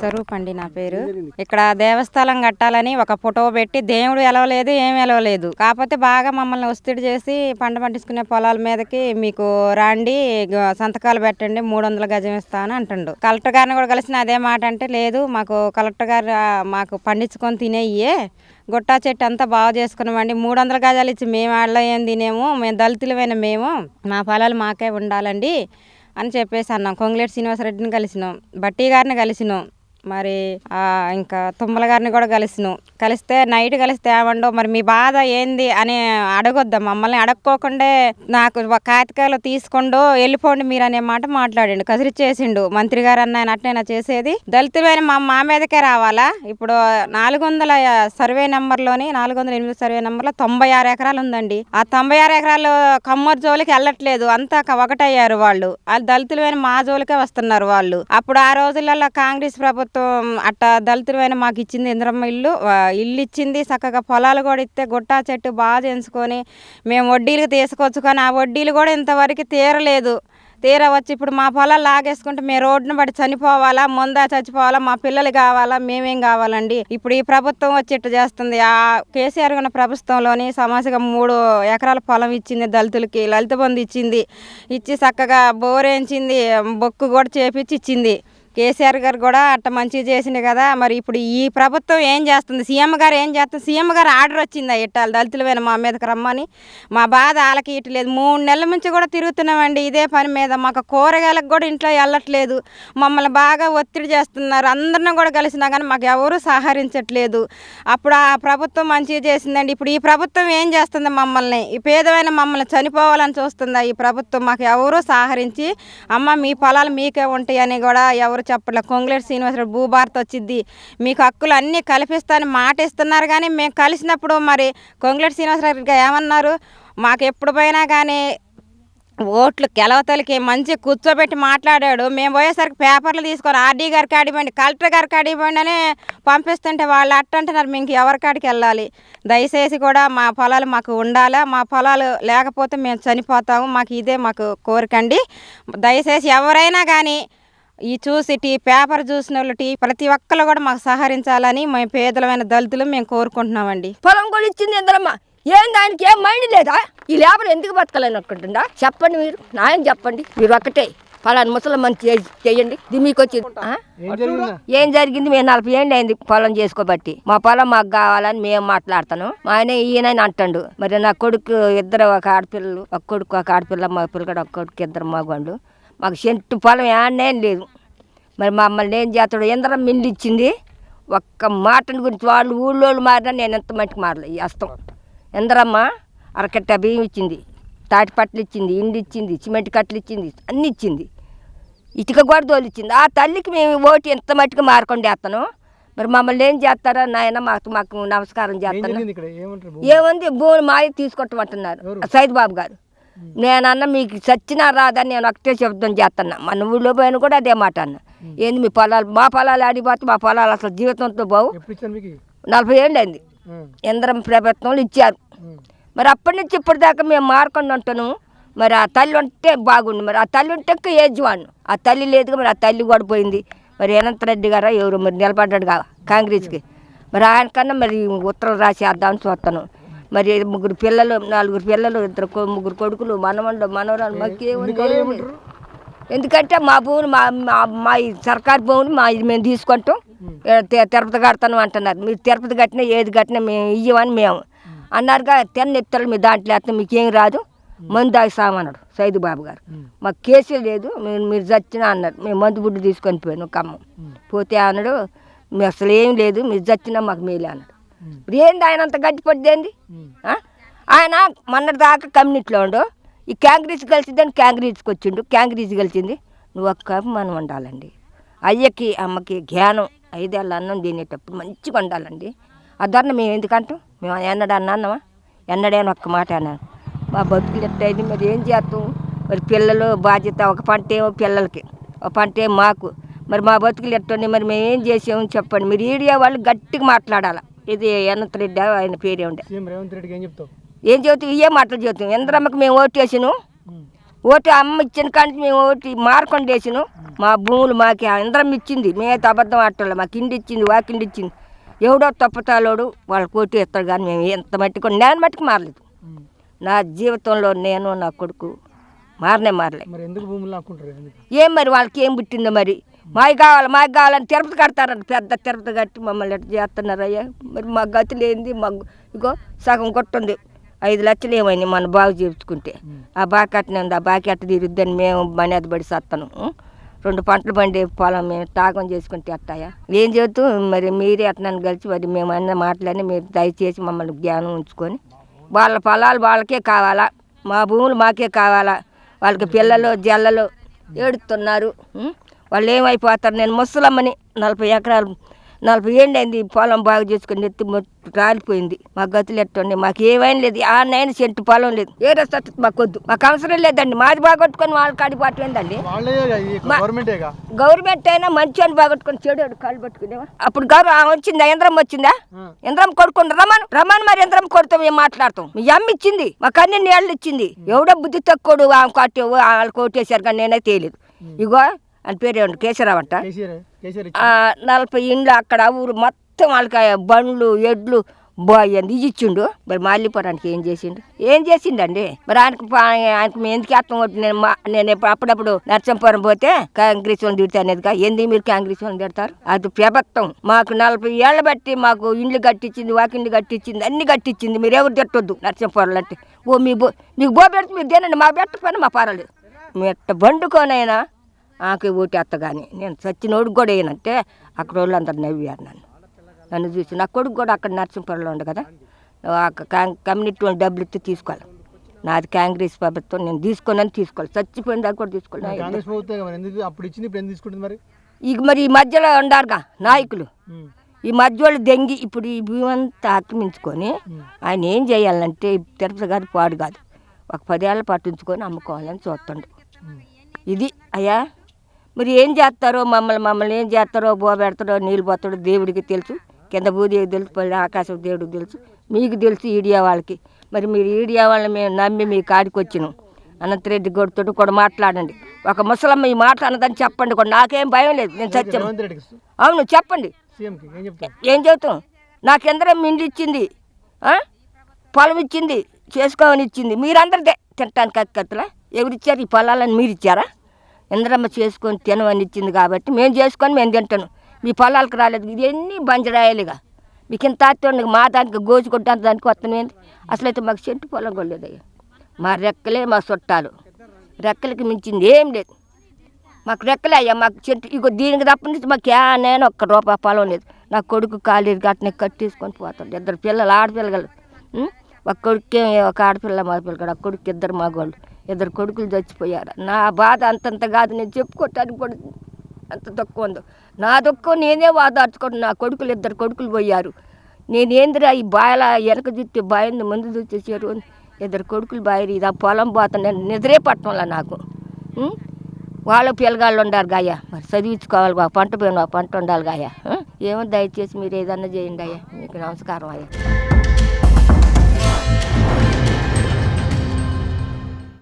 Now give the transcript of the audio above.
స్వరూప్ అండి నా పేరు. ఇక్కడ దేవస్థానం కట్టాలని ఒక ఫోటో పెట్టి దేవుడు ఎలవలేదు, ఏమి ఎలవలేదు. కాకపోతే బాగా మమ్మల్ని ఒత్తిడి చేసి పంట పండించుకునే పొలాల మీదకి మీకు రండి, సంతకాలు పెట్టండి, 300 గజం ఇస్తాను అంటుండు. కలెక్టర్ గారిని కూడా కలిసిన అదే మాట అంటే లేదు, మాకు కలెక్టర్ గారు మాకు పండించుకొని తినేయ్యే గుట్టా చెట్టు అంతా బాగా చేసుకున్నామండి. 300 గజాలు ఇచ్చి మేము ఆడలో ఏం తినేము, మేము దళితులమైన మేము మా పొలాలు మాకే ఉండాలండి అని చెప్పేసి అన్నాం. కొంగులేటి శ్రీనివాసరెడ్డిని కలిసినాం, బట్టి గారిని కలిసినాం, మరి ఇంకా తుమ్మల గారిని కూడా కలిస్తే నైట్ కలిస్తే ఏమండో మరి మీ బాధ ఏంది అని అడగొద్దాం. మమ్మల్ని అడక్కోకుండా నాకు కాతికాయలు తీసుకుండో వెళ్ళిపోండి మీరు అనే మాట మాట్లాడిండు, కసిరిచ్చేసిండు. మంత్రి గారు అన్న ఆయన అట్లైనా చేసేది దళితులైన మా మీదకే రావాలా? ఇప్పుడు 400 సర్వే నెంబర్లోని 408 సర్వే నెంబర్లో 96 ఎకరాలు ఉందండి. ఆ 96 ఎకరాలు కమ్మరి జోలికి వెళ్ళట్లేదు, అంతా ఒకటయ్యారు వాళ్ళు. దళితులైన మా జోలికే వస్తున్నారు వాళ్ళు. అప్పుడు ఆ రోజులలో కాంగ్రెస్ ప్రభుత్వం అట్టా దళితులైన మాకు ఇచ్చింది ఇంద్రమ్మ ఇల్లు ఇచ్చింది, చక్కగా పొలాలు కూడా ఇస్తే గుట్టా చెట్టు బాగా చేయించుకొని మేము వడ్డీలకు తీసుకోవచ్చు. కానీ ఆ వడ్డీలు కూడా ఇంతవరకు తీరలేదు. వచ్చి ఇప్పుడు మా పొలాలు లాగేసుకుంటే మేము రోడ్డును బట్టి చనిపోవాలా, ముందా చచ్చిపోవాలా, మా పిల్లలు కావాలా, మేమేం కావాలండి? ఇప్పుడు ఈ ప్రభుత్వం వచ్చి ఇట్టు చేస్తుంది. ఆ కేసీఆర్ ఉన్న ప్రభుత్వంలోని సమస్యగా 3 ఎకరాల పొలం ఇచ్చింది దళితులకి, లలిత బంధు ఇచ్చింది, ఇచ్చి చక్కగా బోరేయించింది, బొక్కు కూడా చేపించి ఇచ్చింది. కేసీఆర్ గారు కూడా అట్ట మంచిగా చేసింది కదా. మరి ఇప్పుడు ఈ ప్రభుత్వం ఏం చేస్తుంది? సీఎం గారు ఏం చేస్తుంది? సీఎం గారు ఆర్డర్ వచ్చిందా ఇట్టాలి దళితులమైన మా మీదకి రమ్మని? మా బాధ వాళ్ళకి ఇట్లేదు. 3 నెలల నుంచి కూడా తిరుగుతున్నామండి ఇదే పని మీద. మాకు కూరగాయలకు కూడా ఇంట్లో వెళ్ళట్లేదు. మమ్మల్ని బాగా ఒత్తిడి చేస్తున్నారు. అందరిని కూడా కలిసినా కానీ మాకు ఎవరూ సహకరించట్లేదు. అప్పుడు ఆ ప్రభుత్వం మంచిగా చేసిందండి. ఇప్పుడు ఈ ప్రభుత్వం ఏం చేస్తుంది? మమ్మల్ని ఈ పేదమైన మమ్మల్ని చనిపోవాలని చూస్తుందా ఈ ప్రభుత్వం? మాకు ఎవరూ సహకరించి అమ్మ మీ పొలాలు మీకే ఉంటాయి అని కూడా ఎవరు చెప్పట్లేదు. కొంగులేటి శ్రీనివాసరెడ్డి భూభారత్ వచ్చింది, మీకు హక్కులు అన్నీ కల్పిస్తానని మాట ఇస్తున్నారు. కానీ మేము కలిసినప్పుడు మరి కొంగులేటి శ్రీనివాసరెడ్డి ఏమన్నారు? మాకు ఎప్పుడు పోయినా కానీ ఓట్లు గెలవతలకి మంచి కూర్చోబెట్టి మాట్లాడాడు. మేము పోయేసరికి పేపర్లు తీసుకొని ఆర్డీ గారికి అడిగిపోయింది, కలెక్టర్ గారికి అడిగిపోయింది అని పంపిస్తుంటే వాళ్ళు అట్టంటున్నారు మేము ఎవరి కాడికి వెళ్ళాలి? దయచేసి కూడా మా పొలాలు మాకు ఉండాలా, మా పొలాలు లేకపోతే మేము చనిపోతాము, మాకు ఇదే మాకు కోరికండి. దయచేసి ఎవరైనా కానీ ఈ చూసి పేపర్ చూసిన వాళ్ళు ప్రతి ఒక్కరు కూడా మాకు సహకరించాలని మేము పేదలమైన దళితులు మేము కోరుకుంటున్నామండి. పొలం కూడా ఇచ్చింది ఇందరమ్మ, ఏం దానికి ఏం మైండ్ లేదా? ఈ లేబర్ ఎందుకు బతకాలని అనుకుంటుందా? చెప్పండి, మీరు న్యాయం చెప్పండి. మీరు ఒక్కటే ఫలాని ముసలమ్మని చేయండి. ఇది మీకు వచ్చి ఏం జరిగింది? మేము 40 ఏళ్ళు అయింది పొలం చేసుకోబట్టి. మా పొలం మాకు కావాలని మేము మాట్లాడతాను. మా ఆయన ఈయన అంటాడు. మరి నా కొడుకు 2 ఒక ఆడపిల్లలు, ఒక కొడుకు ఒక ఆడపిల్ల, మా పిల్లగాడు ఒక కొడుకు, 2 మగవాళ్ళు. మాకు సెంటు పొలం ఏడనేం లేదు. మరి మమ్మల్ని ఏం చేస్తాడు? ఎందరం మిల్లు ఇచ్చింది, ఒక్క మాటని గురించి వాళ్ళు ఊళ్ళోళ్ళు మారినా నేను ఎంత మట్టికి మారలే. ఈ అస్తం ఎందరమ్మ అరకట్ట బియ్యం ఇచ్చింది, తాటి పట్టలు ఇచ్చింది, ఇండి ఇచ్చింది, సిమెంట్ కట్టలు ఇచ్చింది, అన్నీ ఇచ్చింది, ఇటుక కూడా తోలిచ్చింది. ఆ తల్లికి మేము ఓటు ఎంత మట్టికి మారకుండా వేస్తాను. మరి మమ్మల్ని ఏం చేస్తారా నాయన? మాకు నమస్కారం చేస్తాను. ఏముంది? భూమి మాయ తీసుకొట్టమంటున్నారు సైద్ బాబు గారు. నేనన్నా మీకు చచ్చినా రాదని నేను ఒకటే శబ్దం చేస్తున్నా. మన ఊళ్ళో పోయిన కూడా అదే మాట అన్న. ఏంది మీ పొలాలు? మా పొలాలు ఆడిపోతే మా పొలాలు అసలు జీవితంతో బావు. 40 ఏళ్ళు అయింది ఎందరం ప్రభుత్వంలో ఇచ్చారు. మరి అప్పటి నుంచి ఇప్పటిదాకా మేము మారకుండా ఉంటాను. మరి ఆ తల్లి ఉంటే బాగుండు. మరి ఆ తల్లి ఉంటే ఏజ్ వాడిను. ఆ తల్లి లేదుగా, మరి ఆ తల్లి కూడా పోయింది. మరి అనంత రెడ్డి గారు ఎవరు మరి నిలబడ్డాడు కాంగ్రెస్కి. మరి ఆయన కన్నా మరి ఉత్తరం రాసేద్దామని చూస్తాను. మరి 3 పిల్లలు, 4 పిల్లలు, 3 కొడుకులు, మనవరాలు మాకేముంది? ఎందుకంటే మా భూమిని మా సర్కారు భూమిని మేము తీసుకుంటాం, తిరుపతి కడతాను అంటున్నారు. మీరు తిరుపతి కట్టినా ఏది కట్టినా మేము ఇయ్యమని మేము అన్నారుగా. ఎత్తారు మీ దాంట్లో వేస్తాం, మీకేం రాదు, మందు తాగిస్తామన్నాడు సైదు బాబు గారు. మాకు కేసులు లేదు, మీరు చచ్చినా అన్నారు. మేము మందు బుడ్డు తీసుకొని పోయాను ఖమ్మం. పోతే అన్నాడు మీరు అసలు ఏం లేదు, మీరు చచ్చినా మాకు మేలే అన్నాడు. ఇప్పుడు ఏంది ఆయన అంత గట్టిపడ్డేంది? ఆయన మొన్నటి దాకా కమ్యూనిటీలో ఉండు, ఈ కాంగ్రెస్ కలిసిద్దని కాంగ్రెస్కి వచ్చిండు, కాంగ్రెస్ కలిసింది. నువ్వు ఒక్క మనం ఉండాలండి. అయ్యకి అమ్మకి జ్ఞానం 5 ఏళ్ళ అన్నం తినేటప్పుడు మంచిగా ఉండాలండి. ఆ ధరణ మేము ఎందుకంటాం? మేము అన్నామా? ఎన్నడైనా ఒక్క మాట అన్నాను. మా బతుకులు ఎట్టయింది, మరి ఏం చేస్తాం? మరి పిల్లలు బాధ్యత, ఒక పంట ఏమో పిల్లలకి, ఒక పంట ఏమో మాకు. మరి మా బతుకులు ఎట్టండి, మరి మేము ఏం చేసామని చెప్పండి. మీరు ఈడియా వాళ్ళు గట్టిగా మాట్లాడాలి. ఇది అనంత రెడ్డి ఆయన పేరే ఉండే. ఏం చెబుతాం? ఇవే మాటలు చెబుతాం. ఇంద్రమ్మకి మేము ఓటు వేసాను, ఓటు అమ్మ ఇచ్చిన కానీ మేము ఓటు మారకుండా వేసినాం. మా భూములు మాకు అందరం ఇచ్చింది. మేమైతే అబద్ధం ఆటోళ్ళ మాకు ఇండి ఇచ్చింది, వాకిండి ఇచ్చింది. ఎవడో తప్పతాలోడు వాళ్ళకి ఓటు ఇస్తాడు కానీ మేము ఎంత మట్టుకు నేను మట్టుకు మారలేదు. నా జీవితంలో నేను నా కొడుకు మారలే. ఏం మరి వాళ్ళకి ఏం పుట్టిందో మరి మాకు కావాలని తిరుపతి కడతారంట. పెద్ద తిరుపతి కట్టి మమ్మల్ని ఎట్లా చేస్తున్నారయ్యా. మరి మా గతులు ఏంది? మాకు ఇగో సగం కొట్టుంది 5 లక్షలు ఏమైంది మన బాగు చేయించుకుంటే. ఆ బాగా కట్టిన ఉంది. ఆ బాగా ఎట్ట తీరుద్దని మేము మనేది పడి సత్తాను. 2 పంటలు పండే పొలం మేము తాగం చేసుకుంటే అట్టాయా ఏం చేస్తూ మరి మీరే అట్నని కలిసి మరి మేము అన్న మాటలని మీరు దయచేసి మమ్మల్ని జ్ఞానం ఉంచుకొని వాళ్ళ పొలాలు వాళ్ళకే కావాలా, మా భూములు మాకే కావాలా. వాళ్ళకి పిల్లలు జల్లలు ఏడుస్తున్నారు. వాళ్ళు ఏమైపోతారు? నేను ముసలమ్మని 40 ఎకరాలు 40 ఏళ్ళు అయింది పొలం బాగు చేసుకుని ఎత్తి రాలిపోయింది. మా గతులు ఎట్టండి మాకు ఏమైనా లేదు. ఆ 9 సెంటు పొలం లేదు. ఏ రస్తా మాకు వద్దు, మాకు అవసరం లేదండి. మాది బాగొట్టుకొని వాళ్ళ కాడి పట్టలేదండి. గవర్నమెంట్ అయినా మంచి అని బాగొట్టుకొని చెడు కాళ్ళు పట్టుకునేవా? అప్పుడు గౌరవం వచ్చిందా? యంత్రం వచ్చిందా? యంత్రం కొడుకుంటా రమ్మని మరి యంత్రం కొడుతాం. ఏం మాట్లాడతాం? మీ అమ్మ ఇచ్చింది, మాకు అన్ని నీళ్ళు ఇచ్చింది. ఎవడో బుద్ధి తక్కువడు ఆమె కొట్టే వాళ్ళు కొట్టేశారు కానీ నేనే తేలేదు. ఇగో అని పేరు ఏమండి కేసీరావు అంట. 40 ఇండ్లు అక్కడ ఊరు మొత్తం వాళ్ళకి బండ్లు ఎడ్లు బాగుంది ఇచ్చిండు. మరి మాలిపోవడానికి ఏం చేసిండండి? మరి ఆయనకు ఎందుకు అర్థం అవుతుంది? నేను అప్పుడప్పుడు నరసింపురం పోతే కాంగ్రెస్ వాళ్ళు తిడతా అనేది ఏంది మీరు కాంగ్రెస్ వాళ్ళు తిడతారు? అది ప్రభుత్వం మాకు 40 ఏళ్ళ బట్టి మాకు ఇండ్లు కట్టించింది, వాకిండ్లు కట్టించింది, అన్ని కట్టించింది. మీరు ఎవరు తిట్టొద్దు నరసింపురం అంటే. మీకు పెడితే మీరు దేనండి మా బెట్ట పని మా పర్వాలేదు. మెట్ట బండుకోనైనా ఆకే ఓటు ఎత్త కానీ నేను చచ్చినోడికి కూడా వేయనంటే అక్కడ వాళ్ళు అందరు నవ్వారు నన్ను చూసి. నా కొడుకు కూడా అక్కడ నరసింపురంలో ఉండు కదా. కమ్యూనిటీ వాళ్ళు డబ్బులు ఇస్తే తీసుకోవాలి. నాది కాంగ్రెస్ ప్రభుత్వం, నేను తీసుకోవాలి. చచ్చిపోయిన దాకా కూడా తీసుకోవాలి. ఇక మరి ఈ మధ్యలో ఉండారుగా నాయకులు, ఈ మధ్య వాళ్ళు దెంగి ఇప్పుడు ఈ భూమి అంతా ఆక్రమించుకొని ఆయన ఏం చేయాలంటే తిరుపతి గారి పాడు కాదు, ఒక 10 ఏళ్ళ పట్టించుకొని అమ్ముకోవాలని చూస్తుండు. ఇది అయ్యా మరి ఏం చేస్తారో మమ్మల్ని ఏం చేస్తారో పెడతారో నీళ్ళు పోతాడో దేవుడికి తెలుసు. కింద భూదేవికి తెలుసు, పైన ఆకాశం దేవుడికి తెలుసు, మీకు తెలుసు ఈడియా వాళ్ళకి. మరి మీరు ఈడియా వాళ్ళని మేము నమ్మి మీ కాడికి వచ్చినాం. అనంతరెడ్డి గొడవతో కూడా మాట్లాడండి. ఒక ముసలమ్మ ఈ మాట అన్నదని చెప్పండి కూడా. నాకేం భయం లేదు, నేను సత్యం. అవును చెప్పండి. ఏం చెబుతాం? నాకెందరం మిండి ఇచ్చింది, పొలం ఇచ్చింది, చేసుకోమని ఇచ్చింది. మీరందరిదే తినటానికి అక్కర్తలా? ఎవరిచ్చారు ఈ పొలాలని? మీరు ఇచ్చారా? ఎందరమ్మ చేసుకొని తినమని ఇచ్చింది కాబట్టి మేము చేసుకొని మేము తింటాను. మీ పొలాలకు రాలేదు. ఇది ఎన్ని బంజరాయాలిగా మీకు ఇంత అత్తండి. మా దానికి గోజు కొట్టాను దానికి వస్తున్నాయింది. అసలైతే మాకు చెట్టు పొలం కొట్టలేదయ్యా. మా రెక్కలే మా చుట్టాలు. రెక్కలకి మించింది ఏం లేదు. మాకు రెక్కలే అయ్యా. మాకు చెట్టు ఇగో దీనికి తప్ప నుంచి మాకు నేను ₹1 పొలం లేదు. నా కొడుకు కాలేజీ గట్టనే కట్టేసుకొని పోతాడు. 2 పిల్లలు ఆడపిల్లలు. ఒక కొడుకే ఒక ఆడపిల్ల మగపిల్లగాడు. ఆ కొడుకు 2 మగవాళ్ళు. 2 కొడుకులు చచ్చిపోయారు. నా బాధ అంతంత కాదు, నేను చెప్పుకోవటానికి కూడా అంత తక్కువ ఉందో. నా దుఃఖం నేనే వాదార్చుకోండి. నా కొడుకులు 2 కొడుకులు పోయారు. నేనేందిరా ఈ బాయల వెనక చూస్తే బాయింది, ముందు చూస్తే చెరువు 2 కొడుకులు బాయరు. ఇది ఆ పొలం పోతాను. నేను నిద్రే పట్టడంలా నాకు. వాళ్ళ పిల్లగాళ్ళు ఉండాలి గాయ. మరి చదివించుకోవాలి. ఆ పంట పోయిన ఆ పంట ఉండాలి గాయ. ఏమో దయచేసి మీరు ఏదన్నా చేయండి అయ్యా. మీకు నమస్కారం అయ్యా.